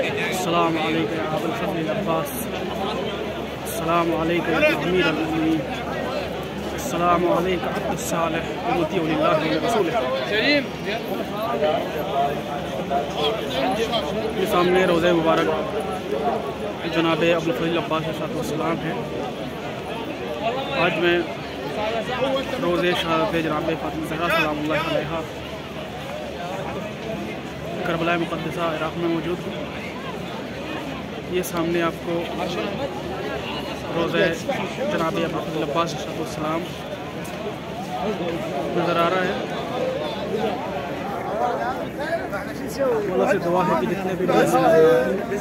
अस्सलाम वालेकुम या अबुल फज़ल अब्बास, अस्सलाम वालेकुम या अमीर अल-मुमिनीन, अस्सलाम वालेकुम अब्दुस सालिह उम्मती लिल्लाह व रसूलिह। ये सामने रोज़े मुबारक जनाब अबुल फज़ल अब्बास अलैहिस्सलाम है। आज मैं रोज़े शहादत जनाब फ़ातिमा ज़हरा सलामुल्लाह अलैहा करबला मुक़द्दसा इराक़ में मौजूद हूँ। ये सामने आपको रोज़े जनाब अबुल फज़ल अब्बास अलैहिस्सलाम नज़र आ रहा है। अल्लाह से दुआ है कि जितने भी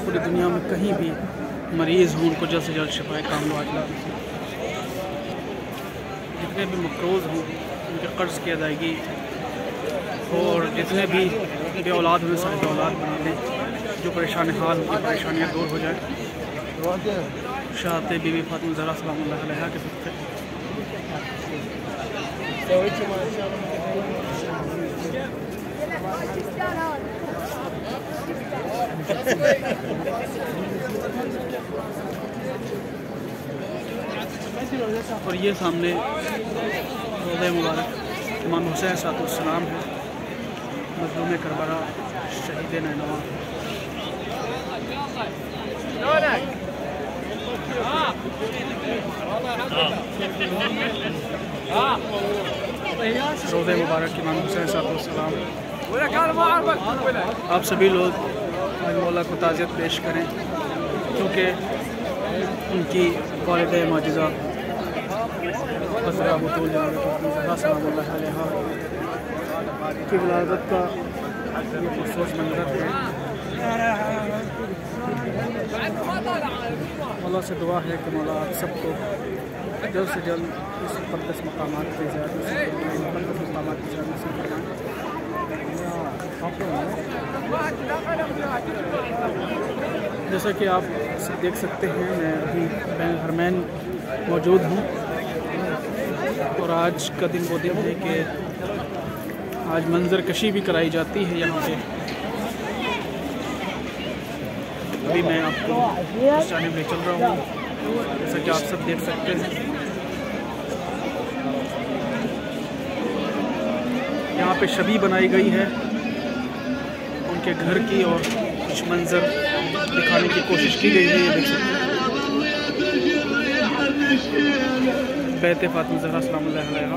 पूरी दुनिया में कहीं भी मरीज़ हों उनको जल्द से जल्द शिफाए कामिल अता फरमाए। जितने भी मक़रूज़ हों उनके कर्ज़ की अदायगी और जितने भी बे औलाद हुए साहिब औलाद बना दें, जो परेशान हाल उनकी परेशानियाँ दूर हो जाए। शहादत बीबी फ़ातिमा ज़हरा सलामुल्लाह अलैहा के सदक़े। और ये सामने रोज़े मुबारक इमाम हुसैन अलैहिस्सलाम है, मज़लूम करबला, शहीद नैनवा। रोज़े मुबारक इमाम हुसैन अलैहिस्सलाम। आप सभी लोग मौला को ताज़ियत पेश करें, क्योंकि उनकी वालिद माजिज़ा हज़रत बतूल जनाब फ़ातिमा सलामुल्लाह अलैहा की विलादत का ये पुरसोच मंज़र है। मौला से दुआ है कि मौला आप सबको जल्द से जल्द इस मुक़द्दस मकामात की ज़ियारत नसीब फरमाएं। जैसा कि आप देख सकते हैं, मैं अभी बैन हरमैन मौजूद हूँ और आज का दिन वो दिन है कि आज मंजर कशी भी कराई जाती है यहाँ पे। अभी मैं आपको इस जानिब ले चल रहा हूँ, जैसा कि आप सब देख सकते हैं। यहाँ पे शबी बनाई गई है उनके घर की और कुछ मंजर दिखाने की कोशिश की गई है। ये देख सकते हैं बैत फ़ातिमा ज़हरा सलामुल्लाह अलैहा।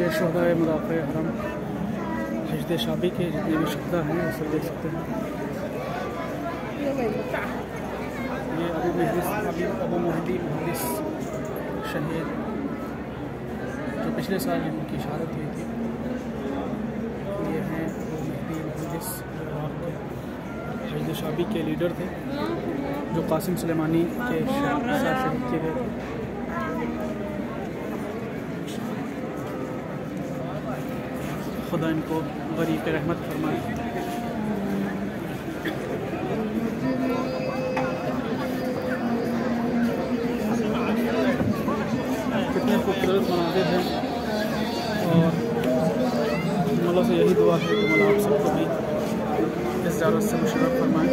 ये शोहदाए मुदाफ़े हरम हजद शाबी के जितने भी शुहदा हैं वो सब देख सकते हैं। ये अबू मेहदी मुहद्दिस शहीद जो पिछले साल जिनकी शहादत हुई थी, ये हैं अबू मेहदी मुहद्दिस हजद शाबी के लीडर थे, जो कासिम सुलेमानी के साथ शहीद किए गए थे। खुदा इनको गरीब पे रहमत फरमाए। कितने खूबसूरत मनाज़िर हैं और मौला से यही दुआ है कि मौला आप सबको भी इस ज़ियारत से मुशर्रफ फरमाए।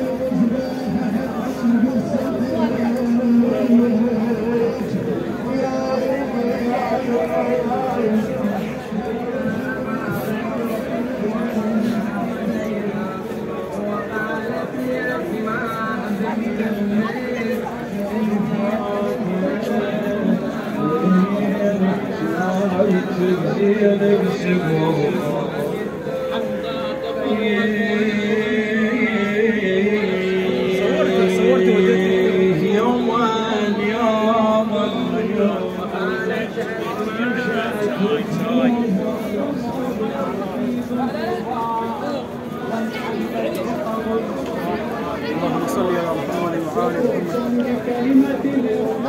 सल्ली अला मुहम्मद व आले मुहम्मद।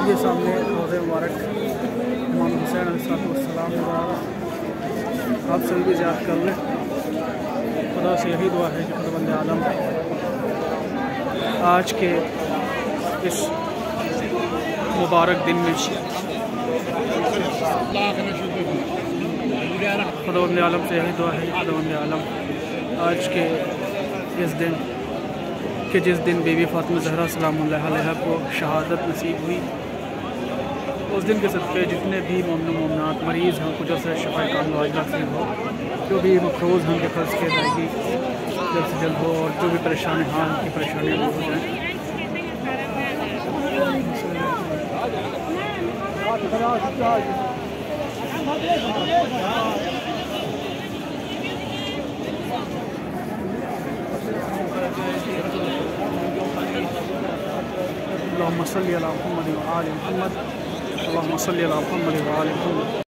ये सामने रोज़े मुबारक इमाम हुसैन अलैहिस्सलाम मुबारक, आप सभी भी याद कर लें। खुदा से यही दुआ है कि खुदावंद आलम आज के इस मुबारक दिन में खुदावंद आलम से यही दुआ है कि खुदावंद आलम आज के इस दिन कि जिस दिन बीबी फातिमा ज़हरा सलामुल्लाह अलैहा को शहादत नसीब हुई, उस दिन के सदक़े जितने भी मोमिन मोमिनात मरीज़ हैं कुछ से शफ़ा कामिल नसीब हो, जो भी मफरूज़ हैं उनके फ़र्ज़ की अदायगी जल्द से जल्द हो, और जो भी परेशान हैं उनकी परेशानियाँ दूर हो जाएँ। अल्लाहुम्मा सल्ली अला मुहम्मद व आले मुहम्मद। अल्लाहुम्मा सल्ली अला मुहम्मद व आले मुहम्मद।